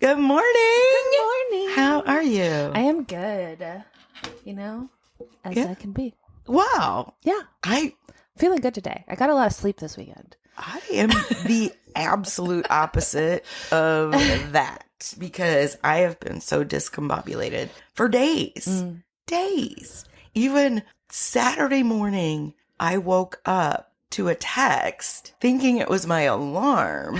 Good morning. Good morning. How are you? I am good. As I can be. Wow. Yeah. Feeling good today. I got a lot of sleep this weekend. I am the absolute opposite of that because I have been so discombobulated for days. Days. Even Saturday morning, I woke up to a text thinking it was my alarm,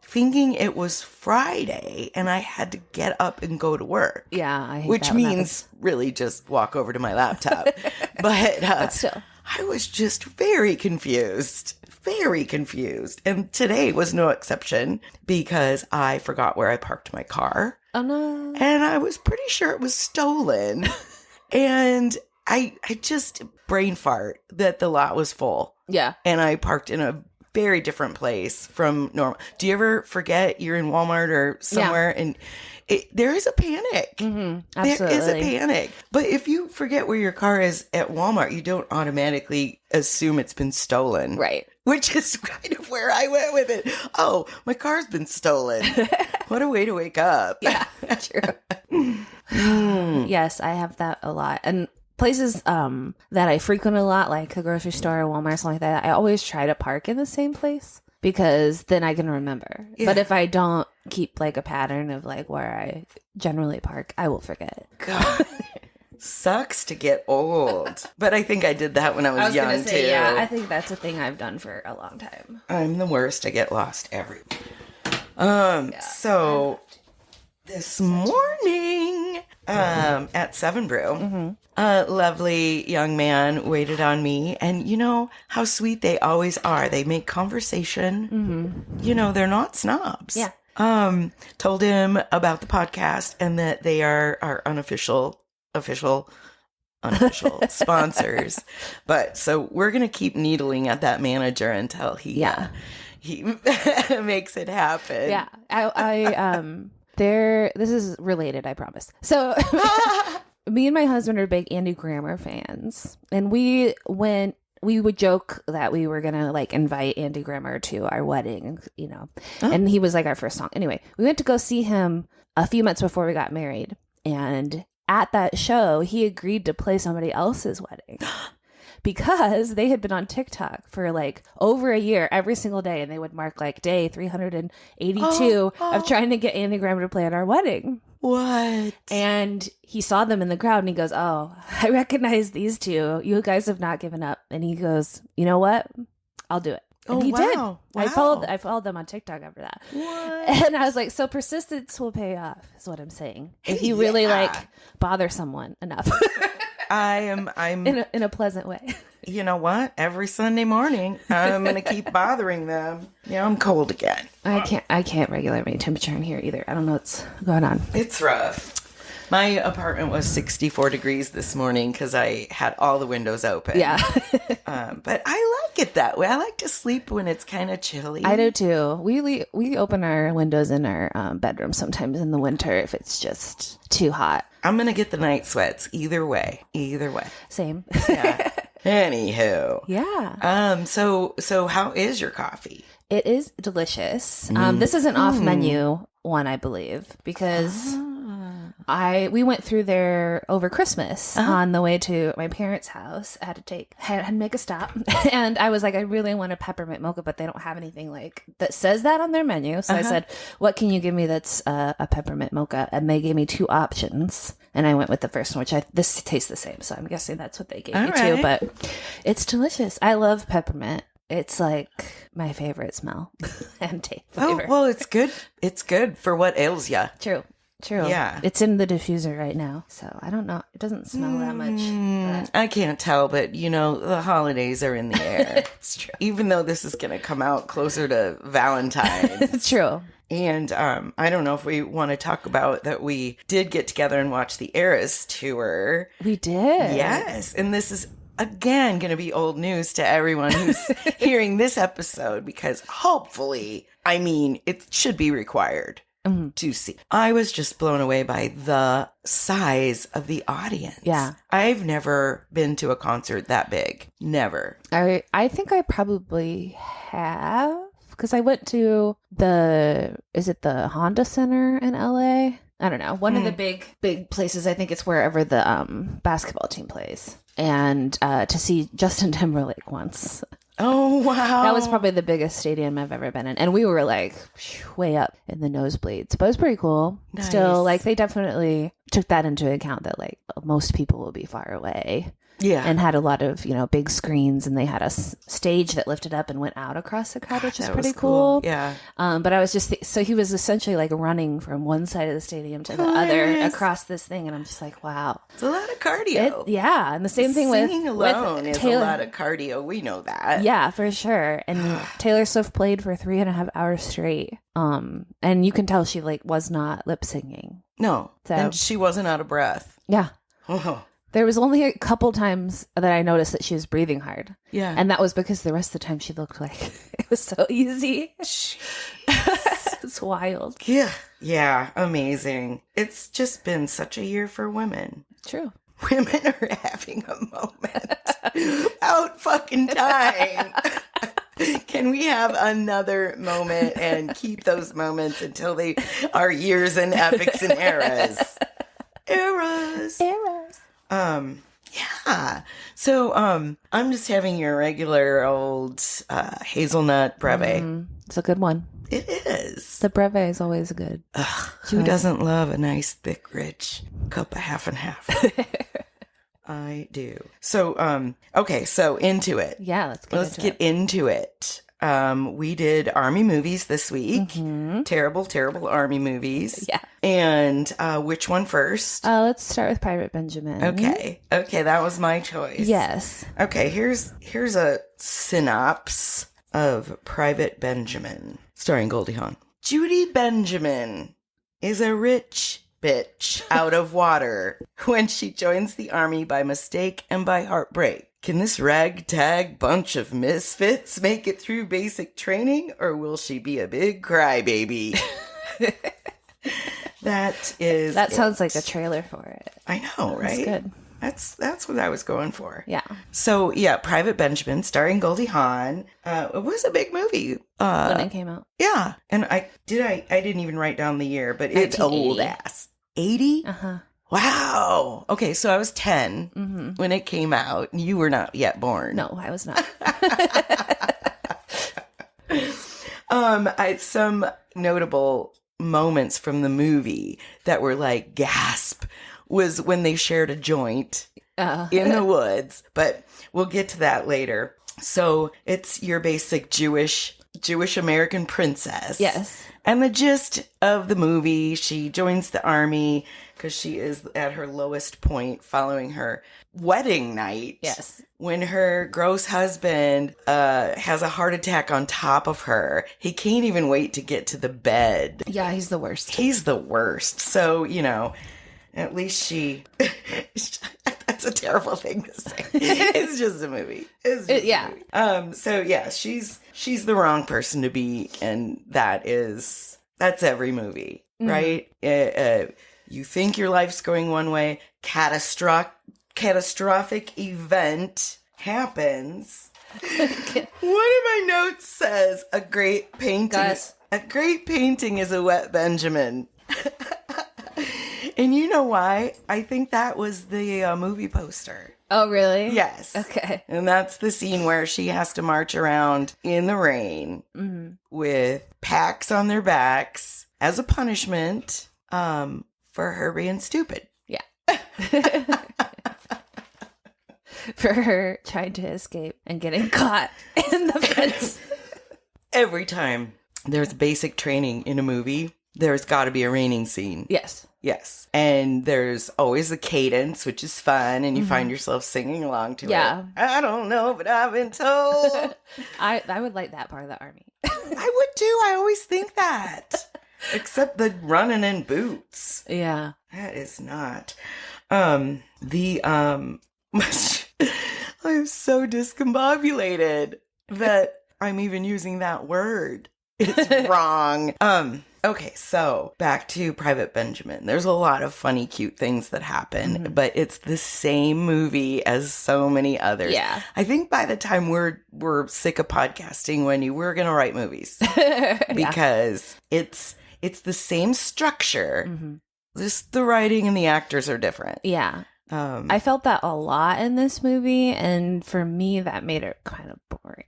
thinking it was Friday, and I had to get up and go to work. Yeah, I hate which that means really just walk over to my laptop. But still. I was just very confused. And today was no exception because I forgot where I parked my car. Oh, no. And I was pretty sure it was stolen. And I just brain fart that the lot was full. Yeah. And I parked in a very different place from normal. Do you ever forget you're in Walmart or somewhere and there is a panic? Mm-hmm. Absolutely. There is a panic. But if you forget where your car is at Walmart, you don't automatically assume it's been stolen. Right. Which is kind of where I went with it. Oh, my car's been stolen. What a way to wake up. Yeah, true. Yes, I have that a lot. And places that I frequent a lot, like the grocery store or Walmart, something like that, I always try to park in the same place because then I can remember. Yeah. But if I don't keep like a pattern of like where I generally park, I will forget. God. Sucks to get old. But I think I did that when I was young too. Yeah, I think that's a thing I've done for a long time. I'm the worst. I get lost everywhere. So this morning at 7 Brew, a lovely young man waited on me, and you know how sweet they always are. They make conversation. You know, they're not snobs. Yeah. Told him about the podcast and that they are our unofficial sponsors. But so we're going to keep needling at that manager until he makes it happen. Yeah. This is related, I promise. So me and my husband are big Andy Grammer fans, and we would joke that we were going to like invite Andy Grammer to our wedding, you know, and he was like our first song. Anyway, we went to go see him a few months before we got married, and at that show, he agreed to play somebody else's wedding because they had been on TikTok for like over a year every single day. And they would mark like day 382 of trying to get Andy Grammer to play at our wedding. What? And he saw them in the crowd and he goes, "Oh, I recognize these two. You guys have not given up." And he goes, "You know what? I'll do it." And he did. Wow. I followed them on TikTok after that. What? And I was like, so persistence will pay off, is what I'm saying. If you really like bother someone enough. I'm in a pleasant way. You know what? Every Sunday morning, I'm going to keep bothering them. Yeah, I'm cold again. I can't regulate my temperature in here either. I don't know what's going on. It's rough. My apartment was 64 degrees this morning because I had all the windows open. Yeah. But I like it that way. I like to sleep when it's kind of chilly. I do too. We open our windows in our bedroom sometimes in the winter if it's just too hot. I'm going to get the night sweats either way. Same. Yeah. Anywho. Yeah. So how is your coffee? It is delicious. This is an off menu one, I believe, because we went through there over Christmas on the way to my parents' house. I had to make a stop, and I was like, I really want a peppermint mocha, but they don't have anything like that says that on their menu. So I said, "What can you give me that's a peppermint mocha?" And they gave me two options, and I went with the first one, which this tastes the same. So I'm guessing that's what they gave me too. But it's delicious. I love peppermint. It's like my favorite smell and taste flavor. Oh, well, it's good. It's good for what ails ya. True. Yeah. It's in the diffuser right now. So I don't know. It doesn't smell that much. But I can't tell, but you know, the holidays are in the air. It's true. Even though this is going to come out closer to Valentine's. It's true. And I don't know if we want to talk about that we did get together and watch the Eras tour. We did. Yes. And this is again going to be old news to everyone who's hearing this episode because hopefully, I mean, it should be required to see. I was just blown away by the size of the audience. Yeah. I've never been to a concert that big. Never. I think I probably have because I went to is it the Honda Center in LA? I don't know. One of the big places. I think it's wherever the basketball team plays. And to see Justin Timberlake once. Oh, wow. That was probably the biggest stadium I've ever been in. And we were like way up in the nosebleeds. But it was pretty cool. Nice. Still, like they definitely took that into account that like most people will be far away. Yeah. And had a lot of, big screens, and they had a stage that lifted up and went out across the crowd, which is pretty cool. Yeah. But I was so he was essentially like running from one side of the stadium to the other across this thing. And I'm just like, wow. It's a lot of cardio. Yeah. And the same thing with singing alone is Taylor. A lot of cardio. We know that. Yeah, for sure. And Taylor Swift played for 3.5 hours straight. And you can tell she like was not lip singing. No. And she wasn't out of breath. Yeah. Oh. There was only a couple times that I noticed that she was breathing hard. Yeah. And that was because the rest of the time she looked like it was so easy. It's wild. Yeah. Yeah. Amazing. It's just been such a year for women. True. Women are having a moment out fucking time. Can we have another moment and keep those moments until they are years and epics and eras? Eras. Yeah. So, I'm just having your regular old hazelnut breve. It's a good one. It is. The breve is always good. Who doesn't love a nice, thick, rich cup of half and half? I do. So, okay. So into it. Yeah. Let's get into it. We did Army movies this week. Terrible, terrible Army movies. Yeah. And which one first? Let's start with Private Benjamin. Okay, that was my choice. Yes. Okay, here's a synopsis of Private Benjamin, starring Goldie Hawn. Judy Benjamin is a rich bitch out of water when she joins the Army by mistake and by heartbreak. Can this ragtag bunch of misfits make it through basic training, or will she be a big crybaby? That sounds like a trailer for it. I know, right? That's good. That's what I was going for. Yeah. So yeah, Private Benjamin, starring Goldie Hawn. It was a big movie when it came out. Yeah, and I didn't even write down the year, but it's old ass. 80? Wow. Okay, so I was 10 when it came out. You were not yet born. No, I was not. Some notable moments from the movie that were like gasp was when they shared a joint in the woods, but we'll get to that later. So it's your basic Jewish American princess. Yes. And the gist of the movie, she joins the Army because she is at her lowest point following her wedding night. Yes. When her gross husband has a heart attack on top of her. He can't even wait to get to the bed. Yeah, he's the worst. He's the worst. So, at least she... That's a terrible thing to say. It's just a movie. Yeah. So yeah, she's the wrong person to be, and that's every movie, right? You think your life's going one way, catastrophic event happens. One of my notes says a great painting. A great painting is a wet Benjamin. And you know why? I think that was the movie poster. Oh, really? Yes. Okay. And that's the scene where she has to march around in the rain with packs on their backs as a punishment for her being stupid. Yeah. For her trying to escape and getting caught in the fence. Every time there's basic training in a movie, there's got to be a raining scene. Yes. Yes. And there's always a cadence, which is fun, and you find yourself singing along to it. I don't know, but I've been told. I would like that part of the Army. I would too. I always think that. Except the running in boots. Yeah. That is not. I'm so discombobulated that I'm even using that word. It's wrong. Okay, so back to Private Benjamin. There's a lot of funny, cute things that happen, but it's the same movie as so many others. Yeah. I think by the time we're sick of podcasting, Wendy, we're gonna write movies because it's the same structure. Just the writing and the actors are different. Yeah. I felt that a lot in this movie, and for me, that made it kind of boring.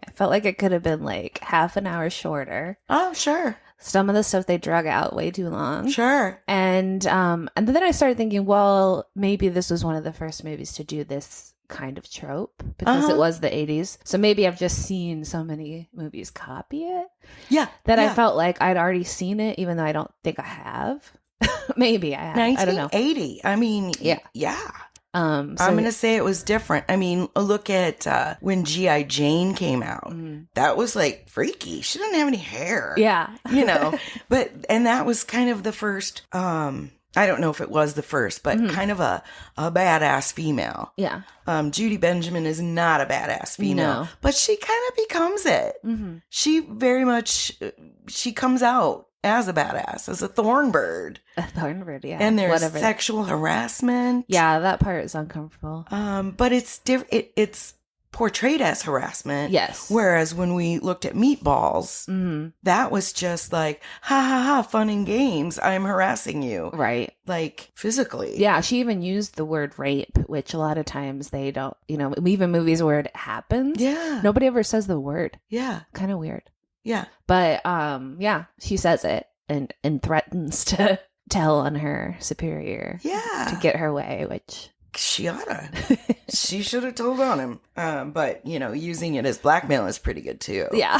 I felt like it could have been like half an hour shorter. Oh, sure. Some of the stuff they drug out way too long. Sure. And then I started thinking, well, maybe this was one of the first movies to do this kind of trope because it was the 80s. So maybe I've just seen so many movies copy it. Yeah. That I felt like I'd already seen it, even though I don't think I have. Maybe I have. 1980. I don't know. I mean, yeah. So I'm going to say it was different. I mean, look at when G.I. Jane came out. That was like freaky. She didn't have any hair. Yeah. And that was kind of the first, I don't know if it was the first, but kind of a badass female. Yeah. Judy Benjamin is not a badass female, but she kind of becomes it. She very much, she comes out as a badass, as a thornbird. A thornbird, yeah. And there's sexual harassment. Yeah, that part is uncomfortable. But it's it's portrayed as harassment. Yes. Whereas when we looked at Meatballs, that was just like, ha ha ha, fun and games. I'm harassing you. Right. Like physically. Yeah, she even used the word rape, which a lot of times they don't, even movies where it happens. Yeah. Nobody ever says the word. Yeah. Kind of weird. Yeah. But she says it and threatens to tell on her superior. Yeah. To get her way, which she oughta. She should have told on him. But using it as blackmail is pretty good too. Yeah.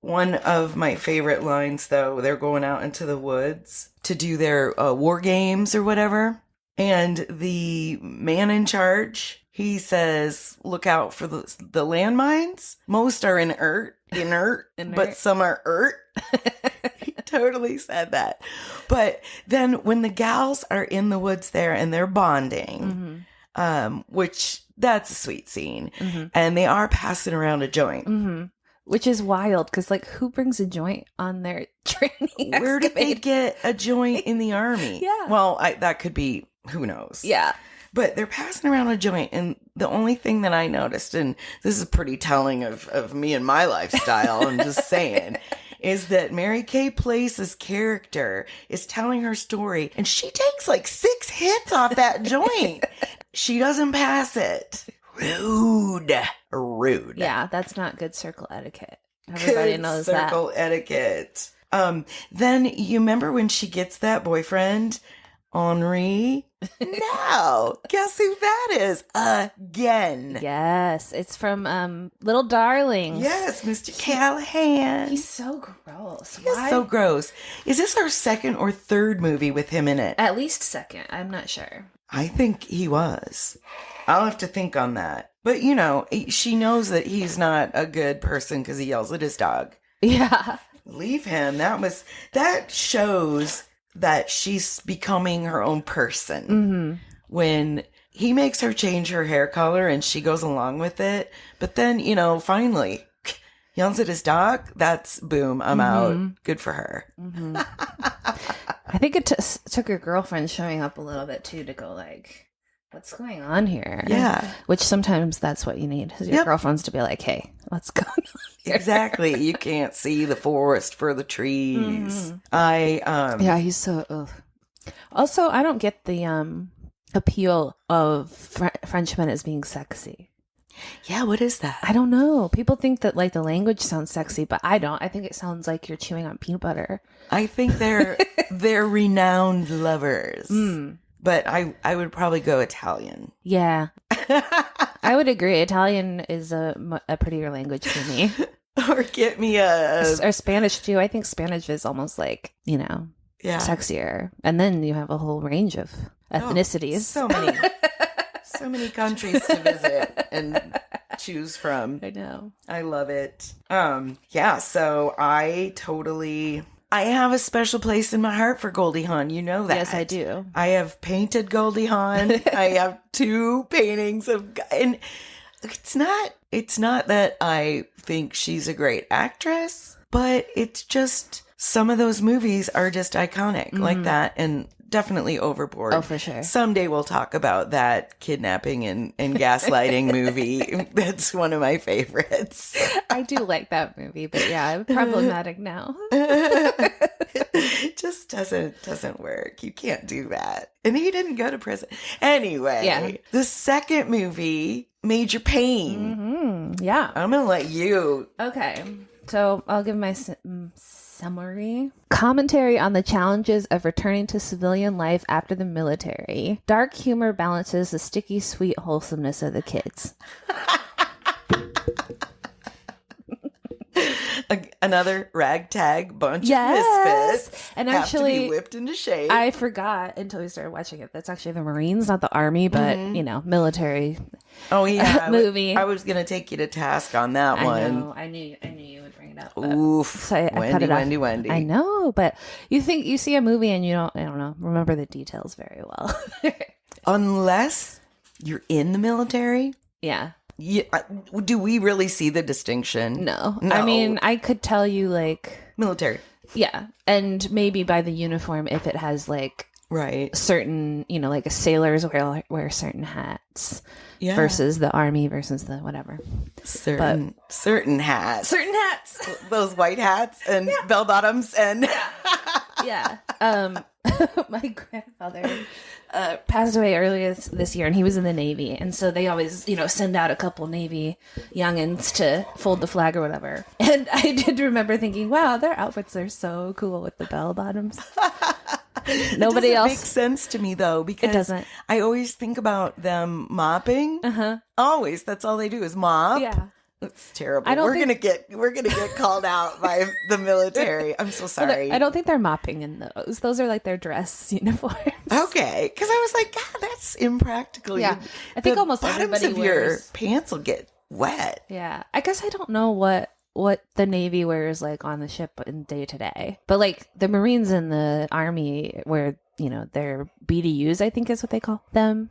One of my favorite lines though, they're going out into the woods to do their war games or whatever. And the man in charge, he says, look out for the landmines. Most are inert, but some are He totally said that. But then when the gals are in the woods there and they're bonding, which that's a sweet scene, and they are passing around a joint. Which is wild because, like, who brings a joint on their training? Where did they get a joint in the army? Yeah. Well, that could be, who knows? Yeah. But they're passing around a joint, and the only thing that I noticed, and this is pretty telling of me and my lifestyle, I'm just saying, is that Mary Kay Place's character is telling her story, and she takes like 6 hits off that joint. She doesn't pass it. Rude. Yeah, that's not good circle etiquette. Everybody knows that. Circle etiquette. Then you remember when she gets that boyfriend, Henri? No. Guess who that is? Again. Yes, it's from Little Darlings. Yes, Mr. Callahan. He's so gross. He's so gross. Is this our second or third movie with him in it? At least second. I'm not sure. I think he was. I'll have to think on that. But, she knows that he's not a good person because he yells at his dog. Yeah. Leave him. That shows that she's becoming her own person. When he makes her change her hair color and she goes along with it. But then, finally yells at his dog. That's boom. I'm out. Good for her. I think it took her girlfriend showing up a little bit too to go like, what's going on here? Yeah. Which sometimes that's what you need. Is your girlfriends to be like, hey, what's going on here? Exactly. You can't see the forest for the trees. Yeah, he's so ugh. Also, I don't get the appeal of Frenchmen as being sexy. Yeah, what is that? I don't know. People think that like the language sounds sexy, but I don't. I think it sounds like you're chewing on peanut butter. I think they're renowned lovers. But I would probably go Italian. Yeah. I would agree. Italian is a prettier language for me. Or get me or Spanish too. I think Spanish is almost like, sexier. And then you have a whole range of ethnicities. So many countries to visit and choose from. I know. I love it. So I have a special place in my heart for Goldie Hawn. You know that. Yes, I do. I have painted Goldie Hawn. I have 2 paintings and it's not that I think she's a great actress, but it's just some of those movies are just iconic like that, and definitely Overboard. Oh, for sure. Someday we'll talk about that kidnapping and gaslighting movie. That's one of my favorites. I do like that movie, but yeah, problematic now. It just doesn't work. You can't do that. And he didn't go to prison. Anyway, the second movie, Major Pain. Yeah. I'm going to let you. Okay. So I'll give my summary. Commentary on the challenges of returning to civilian life after the military. Dark humor balances the sticky, sweet wholesomeness of the kids. Another ragtag bunch of misfits. And have actually, to be whipped into shape. I forgot until we started watching it. That's actually the Marines, not the Army, but, military movie. I was going to take you to task on that one. I knew you would bring it up. Oof. So I cut it off. Wendy. I know, but you see a movie and you don't, I don't know, remember the details very well. Unless you're in the military. Yeah. Yeah, do we really see the distinction? No. I mean, I could tell you like military. Yeah, and maybe by the uniform if it has like certain, like a sailors wear certain hats versus the Army versus the whatever. Certain hats. Certain hats. Those white hats and bell bottoms and my grandfather passed away earlier this year, and he was in the Navy, and so they always send out a couple Navy youngins to fold the flag or whatever. And I did remember thinking, wow, their outfits are so cool with the bell bottoms. Nobody else makes sense to me though, because it doesn't. I always think about them mopping. Always, that's all they do is mop. Yeah. It's terrible. We're gonna get called out by the military. I'm so sorry. Well, I don't think they're mopping in those. Those are like their dress uniforms. Okay, because I was like, God, that's impractical. Yeah, I think almost everybody of your pants will get wet. Yeah, I guess I don't know what the Navy wears like on the ship in day to day, but like the Marines and the Army wear their BDUs. I think is what they call them.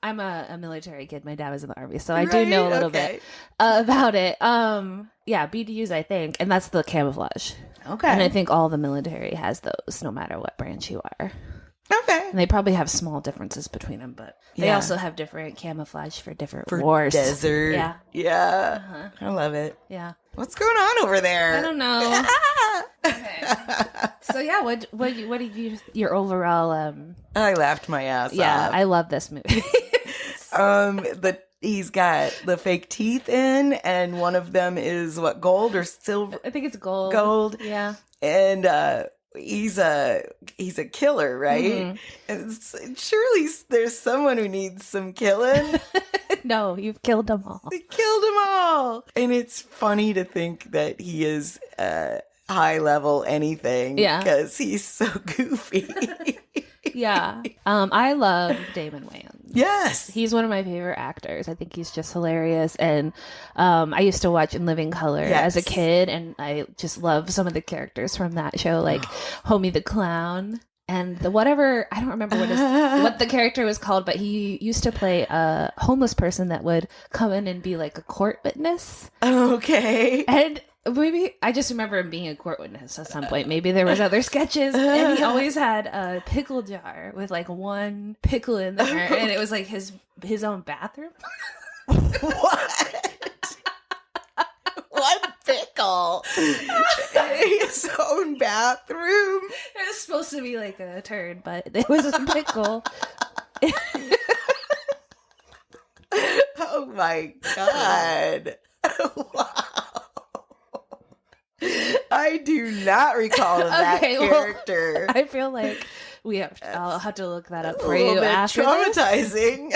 I'm a military kid. My dad was in the Army, so I do know a little bit about it. BDUs, I think, and that's the camouflage. Okay. And I think all the military has those, no matter what branch you are. Okay. And they probably have small differences between them, but they also have different camouflage for different wars. Desert. Yeah. Yeah. I love it. Yeah. What's going on over there? I don't know. Okay. So yeah, what did your overall I laughed my ass off. Yeah, I love this movie. He's got the fake teeth in, and one of them is what, gold or silver? I think it's gold. Gold. Yeah. And he's a killer, right? And surely there's someone who needs some killing. No, you've killed them all. They killed them all. And it's funny to think that he is high level anything because he's so goofy. Yeah. I love Damon Wayans. Yes. He's one of my favorite actors. I think he's just hilarious. And I used to watch In Living Color as a kid, and I just love some of the characters from that show, like Homie the Clown. And I don't remember what the character was called, but he used to play a homeless person that would come in and be like a court witness. Okay. And maybe I just remember him being a court witness at some point. Maybe there was other sketches, and he always had a pickle jar with like one pickle in there, and it was like his own bathroom. What? One pickle. His own bathroom. It was supposed to be like a turd, but it was a pickle. Oh my God. Wow. I do not recall that character. Well, I feel like I'll have to look that up for a you little bit after traumatizing.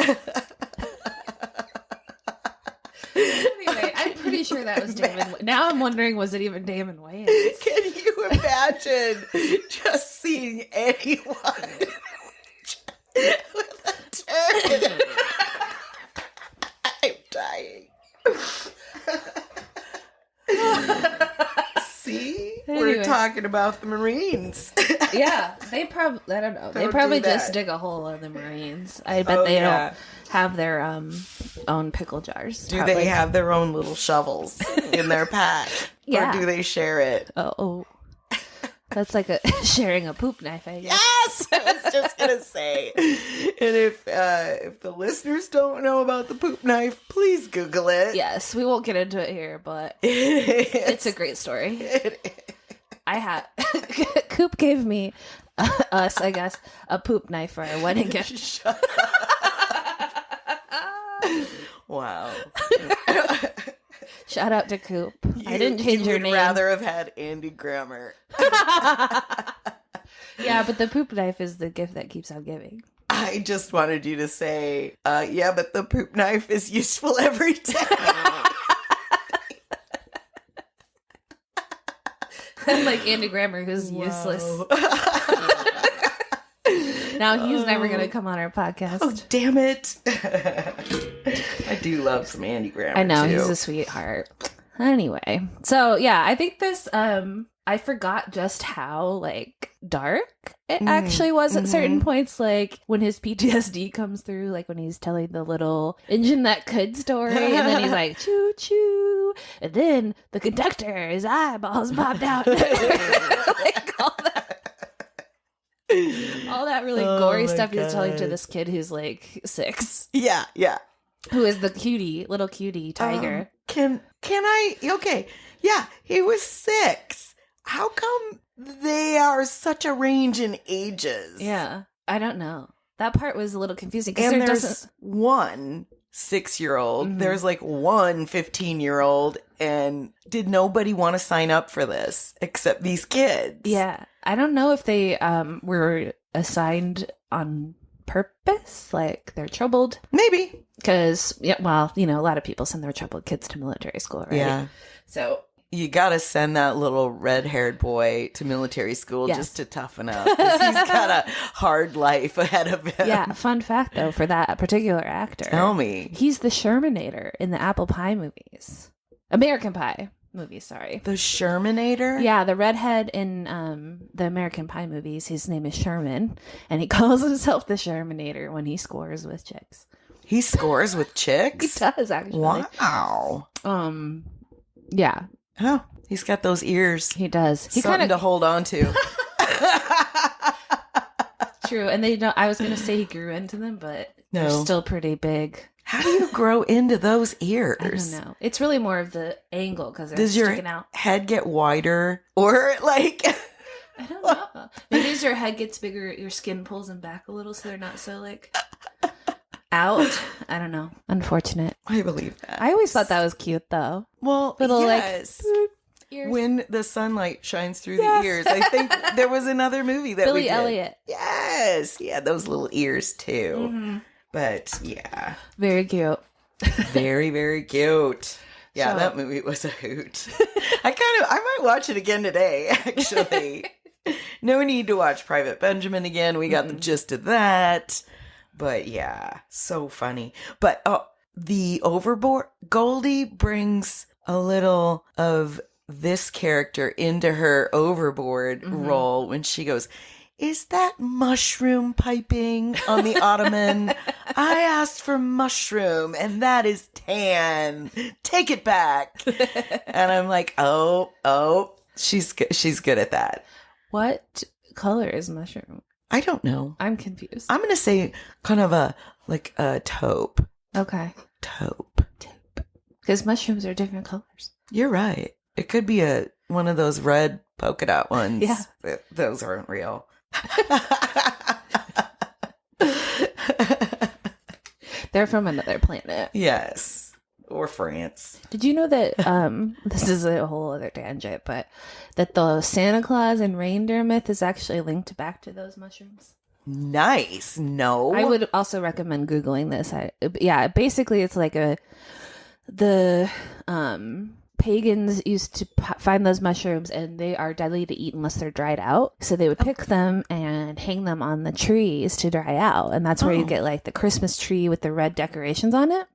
Anyway, I'm pretty sure that was Damon. Now I'm wondering, was it even Damon Wayans? Can you imagine just seeing anyone with a turd? I'm dying. See? Anyway. We're talking about the Marines. Yeah, they probably, I don't know. They probably just dig a hole in the Marines. I bet they don't have their own pickle jars. Do they have their own little shovels in their pack? Yeah. Or do they share it? Oh. That's like sharing a poop knife, I guess. Yes! I was just going to say. And if the listeners don't know about the poop knife, please Google it. Yes, we won't get into it here, but it's a great story. Coop gave me, us, I guess, a poop knife for our wedding gift. Shut up. Wow. Shout out to Coop. I didn't change your name. You'd rather have had Andy Grammer. Yeah, but the poop knife is the gift that keeps on giving. I just wanted you to say, yeah, but the poop knife is useful every day. Like Andy Grammer, who's useless. Now he's never going to come on our podcast. Oh, damn it. I do love some Andy Grammer, I know, too. he's a sweetheart. Anyway, so yeah, I think this, I forgot just how, like, dark it actually was at certain points, like, when his PTSD comes through, like, when he's telling the little engine that could story, and then he's like, choo-choo, and then the conductor, his eyeballs popped out. Like, all that really gory stuff he's telling to this kid who's, like, 6. Yeah, yeah. Who is the little cutie tiger. Can I? Okay. Yeah, he was 6. How come they are such a range in ages? Yeah, I don't know. That part was a little confusing. And there's one 6-year-old. There's like one 15-year-old. And did nobody want to sign up for this except these kids? Yeah. I don't know if they were assigned on purpose, like they're troubled. Maybe. Because, yeah, well, you know, a lot of people send their troubled kids to military school, right? Yeah. So you got to send that little red-haired boy to military school just to toughen up. 'Cause he's got a hard life ahead of him. Yeah, fun fact, though, for that particular actor. Tell me. He's the Shermanator in the Apple Pie movies. American Pie movies, sorry. The Shermanator? Yeah, the redhead in the American Pie movies, his name is Sherman, and he calls himself the Shermanator when he scores with chicks. He scores with chicks? He does, actually. Wow. Yeah. Oh, he's got those ears. He does. He Something to hold on to. True, and they don't. I was gonna say he grew into them, but they're still pretty big. How do you grow into those ears? I don't know. It's really more of the angle because they're Does sticking your out. head get wider, or like? I don't know. Maybe as your head gets bigger, your skin pulls them back a little, so they're not so like out. I don't know. Unfortunate. I believe that. I always thought that was cute, though. Well, little yes. like boop, ears. When the sunlight shines through the ears. I think there was another movie that Billy we did. Elliot. Yes, he had those little ears too. Mm-hmm. But yeah, Very cute. very very cute. Yeah, So- that movie was a hoot. I might watch it again today. Actually, no need to watch Private Benjamin again. We got the gist of that. But yeah, so funny. But the Overboard Goldie brings a little of this character into her Overboard role when she goes, "Is that mushroom piping on the ottoman? I asked for mushroom and that is tan. Take it back." And I'm like, oh, she's good at that. What color is mushroom? I don't know. I'm confused. I'm going to say kind of a taupe. Okay. Taupe. Because mushrooms are different colors. You're right. It could be one of those red polka dot ones. Yeah. Those aren't real. They're from another planet. Yes. Or France. Did you know that, this is a whole other tangent, but that the Santa Claus and reindeer myth is actually linked back to those mushrooms? Nice. No. I would also recommend Googling this. Basically it's like the pagans used to find those mushrooms and they are deadly to eat unless they're dried out. So they would pick them and hang them on the trees to dry out. And that's where you get like the Christmas tree with the red decorations on it.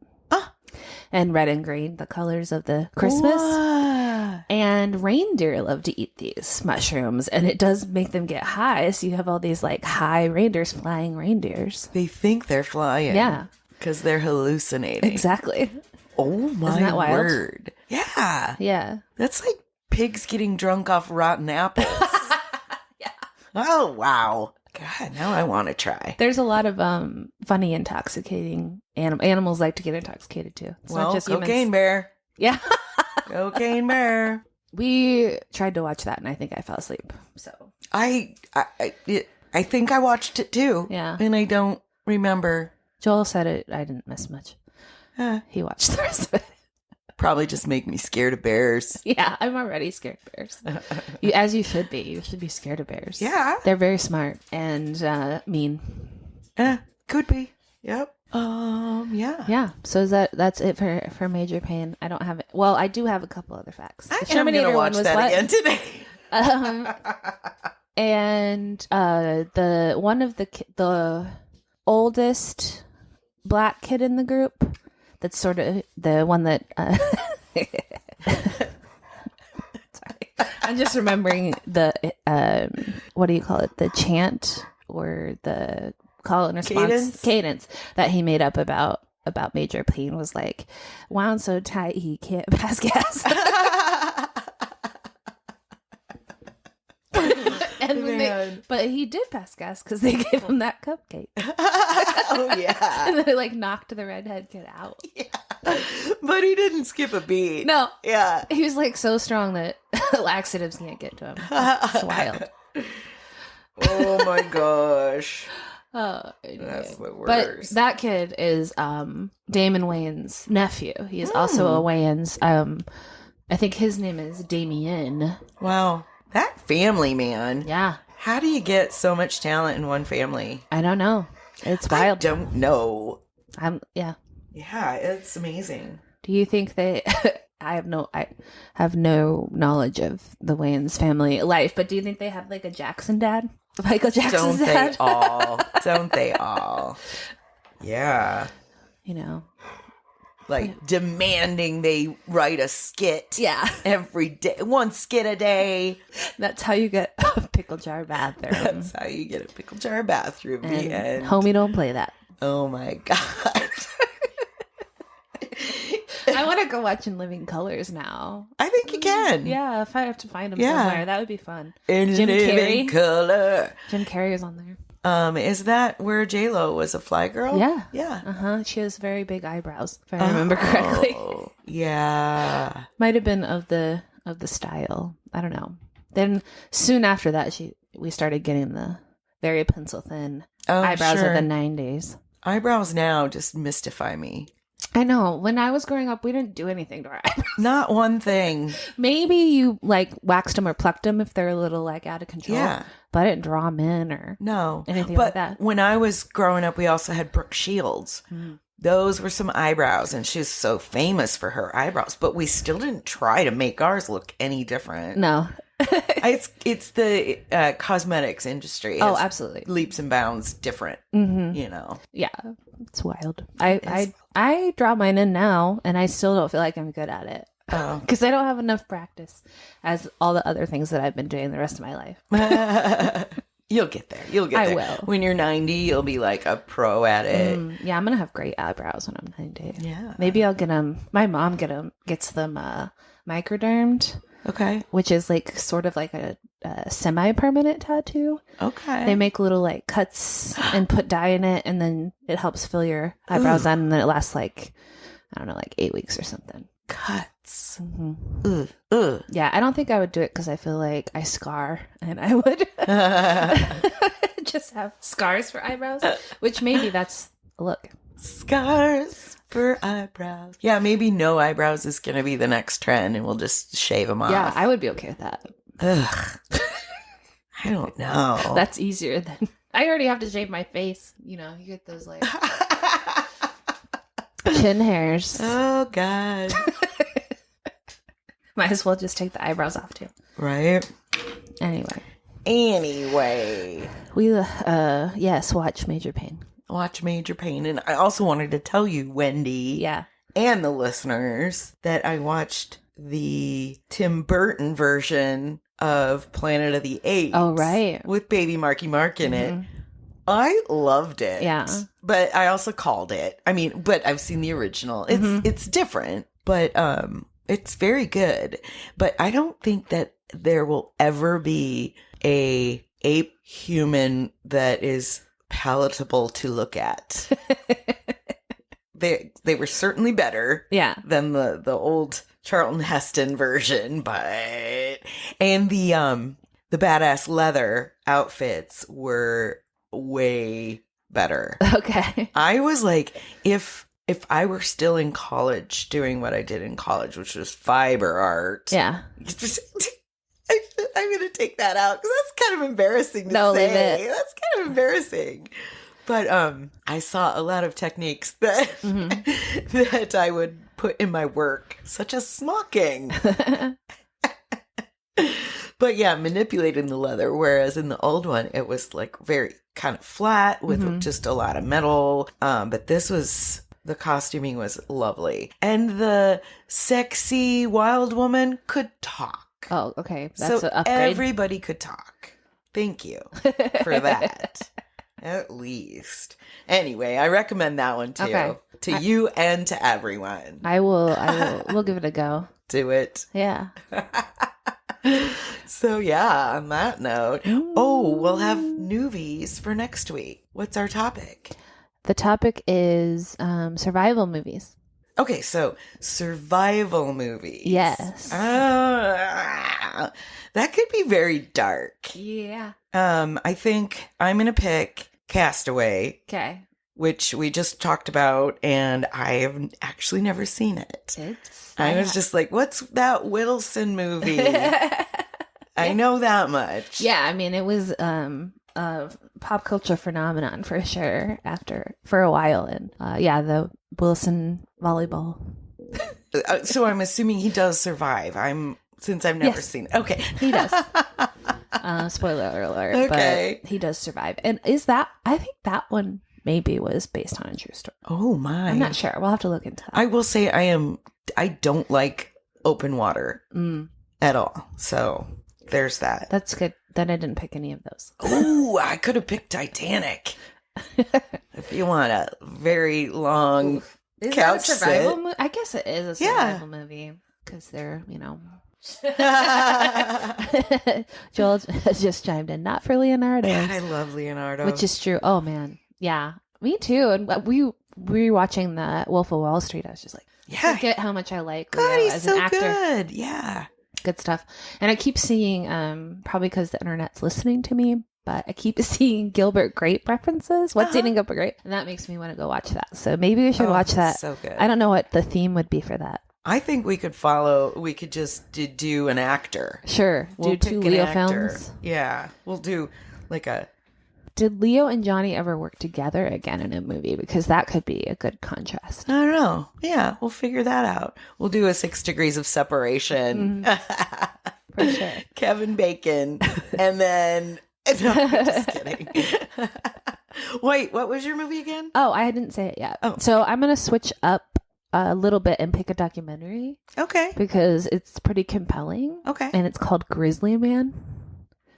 And red and green, the colors of the Christmas. Wow. And reindeer love to eat these mushrooms, and it does make them get high. So you have all these like high reindeers flying reindeers. They think they're flying. Yeah. Because they're hallucinating. Exactly. Oh my Isn't that wild? word. Yeah. Yeah. That's like pigs getting drunk off rotten apples. Yeah. Oh, wow. God, now I want to try. There's a lot of funny intoxicating animals like to get intoxicated too. It's Well, not just Cocaine humans. Bear. Yeah. Cocaine Bear. We tried to watch that and I think I fell asleep. So I think I watched it too. Yeah. And I don't remember. Joel said it. I didn't miss much. He watched the rest of it. Probably just make me scared of bears. Yeah, I'm already scared of bears. As you should be. You should be scared of bears. Yeah. They're very smart and mean. Could be. Yep. Yeah. Yeah. So that's it for Major Pain. I don't have it. Well, I do have a couple other facts. I am going to watch that again today. And the one of the oldest black kid in the group, that's sort of the one that sorry, I'm just remembering the what do you call it, the chant or the call and response cadence that he made up about Major Pain was like, wound so tight he can't pass gas. But he did pass gas because they gave him that cupcake. Oh yeah. And then it like knocked the redhead kid out. Yeah. But he didn't skip a beat. No. Yeah. He was like so strong that laxatives can't get to him. It's wild. Oh my gosh. Anyway. That's the worst. But that kid is Damon Wayans' nephew. He is also a Wayans. I think his name is Damien. Wow. That family, man. Yeah. How do you get so much talent in one family? I don't know. It's wild. I don't know. Yeah. Yeah, it's amazing. Do you think they I have no knowledge of the Wayans family life, but do you think they have like a Jackson dad? Michael Jackson's dad? Don't they all? Yeah. You know. Like demanding they write a skit. Yeah. Every day. One skit a day. That's how you get a pickle jar bathroom. That's how you get a pickle jar bathroom. And the end. Homie, don't play that. Oh my God. I want to go watching Living Colors now. I think you can. Yeah, if I have to find him Yeah. somewhere, that would be fun. In Jim Living Carrey. Color. Jim Carrey is on there. Is that where J-Lo was a fly girl? Yeah. Yeah. She has very big eyebrows, if I remember correctly. Yeah. Might have been of the style. I don't know. Then soon after that, we started getting the very pencil thin eyebrows of the 90s. Eyebrows now just mystify me. I know. When I was growing up, we didn't do anything to our eyebrows. Not one thing. Maybe you like waxed them or plucked them if they're a little like out of control. Yeah. But I didn't draw them in or anything like that. When I was growing up, we also had Brooke Shields. Those were some eyebrows, and she's so famous for her eyebrows. But we still didn't try to make ours look any different. No. It's the cosmetics industry. Oh, absolutely. Leaps and bounds different, you know. Yeah, it's wild. I draw mine in now, and I still don't feel like I'm good at it. Because I don't have enough practice as all the other things that I've been doing the rest of my life. You'll get there. I will. When you're 90, you'll be like a pro at it. Yeah, I'm going to have great eyebrows when I'm 90. Yeah. Maybe I'll get them. My mom gets them microdermed. Okay. Which is like sort of like a semi-permanent tattoo. Okay. They make little like cuts and put dye in it, and then it helps fill your eyebrows in, and then it lasts like, I don't know, like 8 weeks or something. Cuts. Yeah, I don't think I would do it because I feel like I scar, and I would just have scars for eyebrows, which maybe that's a look. Scars for eyebrows. Yeah, maybe no eyebrows is going to be the next trend, and we'll just shave them off. Yeah, I would be okay with that. Ugh. I don't know. That's easier than... I already have to shave my face. You know, you get those like... chin hairs. Oh, God. Might as well just take the eyebrows off, too. Right? Anyway. We, yes, watch Major Pain. Watch Major Pain. And I also wanted to tell you, Wendy. Yeah. And the listeners, that I watched the Tim Burton version of Planet of the Apes. Oh, right. With baby Marky Mark in it. I loved it. Yeah. But I also called it. I mean, but I've seen the original. It's different, but it's very good. But I don't think that there will ever be a ape human that is palatable to look at. They were certainly better than the old Charlton Heston version, and the badass leather outfits were way better. Okay. I was like, if I were still in college doing what I did in college, which was fiber art. Yeah. I'm going to take that out because that's kind of embarrassing to say. Leave it. That's kind of embarrassing. But I saw a lot of techniques that that I would put in my work, such as smocking. But yeah, manipulating the leather, whereas in the old one, it was like very kind of flat with just a lot of metal. But the costuming was lovely. And the sexy wild woman could talk. Oh, okay. That's so an upgrade. Everybody could talk. Thank you for that. At least. Anyway, I recommend that one too. Okay. To you and to everyone. I will. We'll give it a go. Do it. Yeah. So yeah, on that note, we'll have newbies for next week. What's our topic? The topic is survival movies. Okay, so survival movies. Yes. That could be very dark. Yeah. I think I'm going to pick Castaway. Okay. Which we just talked about, and I have actually never seen it. I was just like, what's that Wilson movie? I know that much. Yeah, I mean, it was a pop culture phenomenon for sure for a while. And the Wilson volleyball. So I'm assuming he does survive. Since I've never seen it. Okay. He does. Spoiler alert. Okay. But he does survive. And I think that one maybe was based on a true story. Oh my. I'm not sure. We'll have to look into that. I will say I don't like open water at all. So there's that. That's good. Then I didn't pick any of those. Oh, I could have picked Titanic. If you want a very long Is couch that a survival sit. movie? I guess it is a survival movie because they're, Joel just chimed in. Not for Leonardo. God, I love Leonardo. Which is true. Oh, man. Yeah. Me too. And we were watching the Wolf of Wall Street. I was just like, forget how much I like Leo God, he's as so an actor. good. Yeah. Good stuff. And I keep seeing, probably because the internet's listening to me, but I keep seeing Gilbert Grape references. What's Eating Gilbert Grape? And that makes me want to go watch that. So maybe we should watch that. So good. I don't know what the theme would be for that. I think we could just do an actor. Sure. We'll do two pick an Leo actor. films. Yeah. We'll do Did Leo and Johnny ever work together again in a movie? Because that could be a good contrast. I don't know. Yeah, we'll figure that out. We'll do a 6 Degrees of Separation. For sure. Kevin Bacon. And then... No, I'm just kidding. Wait, what was your movie again? Oh, I didn't say it yet. Oh. So I'm going to switch up a little bit and pick a documentary. Okay. Because it's pretty compelling. Okay. And it's called Grizzly Man.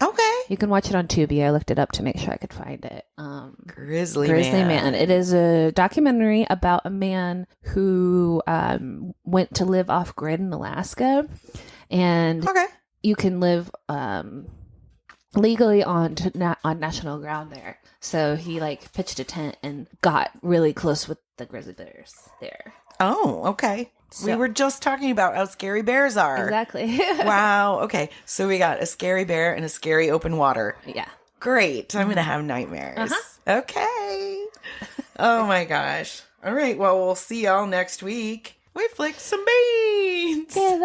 Okay. You can watch it on Tubi. I looked it up to make sure I could find it. Grizzly Man. It is a documentary about a man who went to live off grid in Alaska. And you can live legally on national ground there. So he pitched a tent and got really close with the grizzly bears there. Oh, okay. So, we were just talking about how scary bears are. Exactly. Wow. Okay. So we got a scary bear and a scary open water. Yeah. Great. I'm going to have nightmares. Okay. Oh my gosh. All right. Well, we'll see y'all next week. We flicked some beans. Yeah,